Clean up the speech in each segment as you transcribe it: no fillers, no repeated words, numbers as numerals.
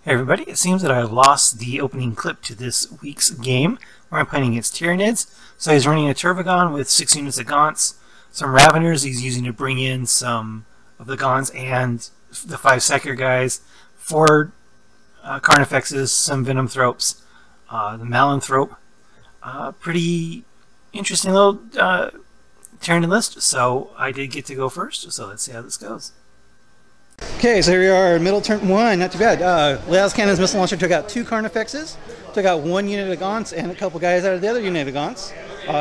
Hey everybody, it seems that I lost the opening clip to this week's game where I'm playing against Tyrannids. So he's running a Turbogon with 6 units of Gaunts, some Raveners he's using to bring in some of the Gaunts and the 5 Secular guys, 4 Carnifexes, some Venomthropes, the Malanthrope. Pretty interesting little Tyrannid list, so I did get to go first, so let's see how this goes. Okay, so here we are, middle turn 1, not too bad. Las Cannon's missile launcher took out 2 Carnifexes, took out 1 unit of Gaunts, and a couple guys out of the other unit of Gaunts.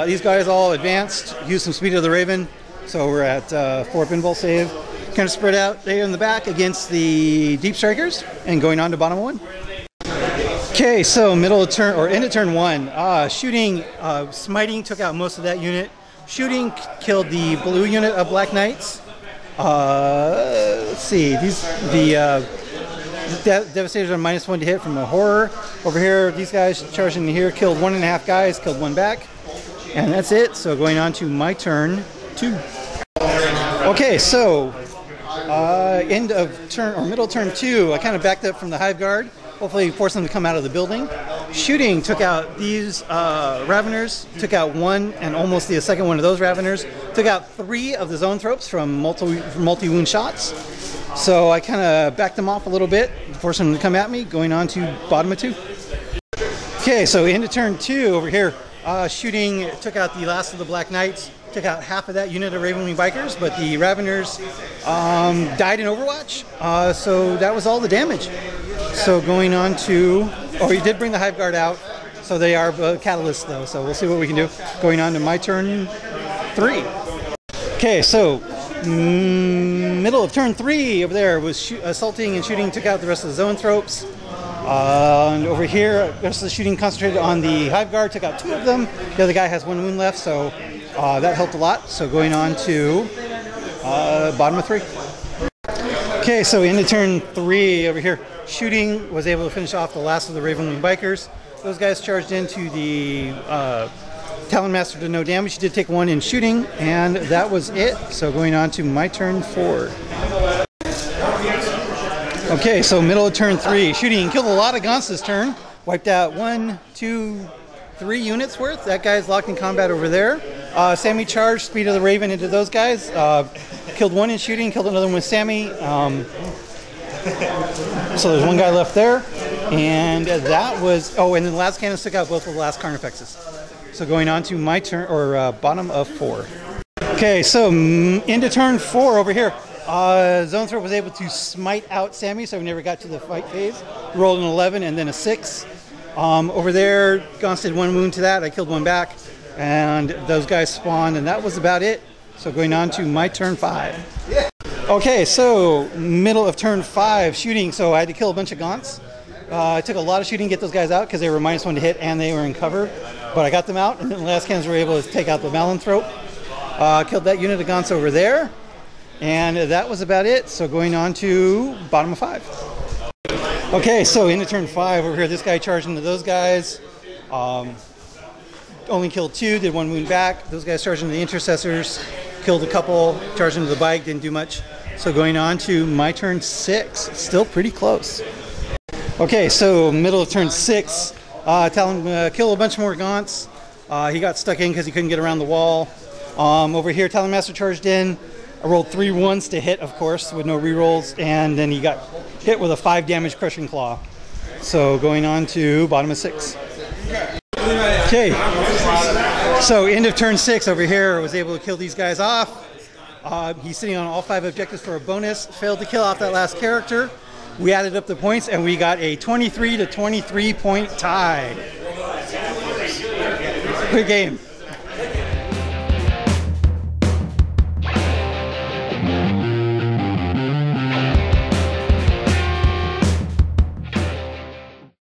These guys all advanced, used some Speed of the Raven, so we're at 4 pinball save. Kind of spread out there in the back against the Deep Strikers, and going on to bottom 1. Okay, so middle of turn, or end of turn 1, shooting, smiting took out most of that unit. Shooting killed the blue unit of Black Knights. Let's see, the Devastators are -1 to hit from a horror. Over here, these guys charging here killed 1.5 guys, killed 1 back. And that's it, so going on to my turn 2. Okay, so end of turn, or middle turn 2, I kind of backed up from the Hive Guard. Hopefully force them to come out of the building. Shooting took out these Raveners, took out 1 and almost the second one of those Raveners, took out 3 of the Zoanthropes from multi-wound shots. So I kind of backed them off a little bit, forced them to come at me, going on to bottom of 2. Okay, so into turn 2 over here, shooting took out the last of the Black Knights, took out half of that unit of Ravenwing Bikers, but the Raveners died in Overwatch, so that was all the damage. So going on to, oh, he did bring the Hive Guard out, so they are catalysts though, so we'll see what we can do. Going on to my turn 3. Okay, so middle of turn 3 over there was assaulting and shooting, took out the rest of the Zoanthropes. And over here, the rest of the shooting concentrated on the Hive Guard, took out 2 of them. The other guy has 1 wound left, so that helped a lot. So going on to bottom of 3. Okay, so into turn 3 over here, shooting was able to finish off the last of the Ravenwing Bikers. Those guys charged into the Talon Master to no damage. He did take 1 in shooting, and that was it. So going on to my turn 4. Okay, so middle of turn 3, shooting killed a lot of Gaunts this turn. Wiped out 1, 2, 3 units worth. That guy's locked in combat over there. Sammy charged Speed of the Raven into those guys. Killed 1 in shooting, killed another one with Sammy. So there's 1 guy left there. And that was, oh, and then the last cannon took out both of the last Carnifexes. So going on to my turn, or bottom of 4. Okay, so into turn 4 over here. Zoanthrope was able to smite out Sammy, so we never got to the fight phase. Rolled an 11 and then a 6. Over there, Gaunts did 1 wound to that. I killed 1 back, and those guys spawned, and that was about it. So going on to my turn 5. Okay, so middle of turn 5, shooting. So I had to kill a bunch of Gaunts. It took a lot of shooting to get those guys out because they were -1 to hit and they were in cover. But I got them out, and then the last cannons were able to take out the Malanthrope. Killed that unit of Gaunts over there. And that was about it. So going on to bottom of 5. Okay, so into turn 5 over here, this guy charged into those guys. Only killed 2, did 1 wound back. Those guys charged into the Intercessors, killed a couple, charged into the bike, didn't do much. So going on to my turn 6, still pretty close. Okay, so middle of turn 6, Talon killed a bunch more Gaunts. He got stuck in because he couldn't get around the wall. Over here, Talon Master charged in. I rolled 3 1s to hit, of course, with no rerolls, and then he got hit with a 5 damage Crushing Claw. So going on to bottom of 6. Okay, so end of turn 6 over here, was able to kill these guys off. He's sitting on all 5 objectives for a bonus, failed to kill off that last character. We added up the points, and we got a 23 to 23 point tie. Good game.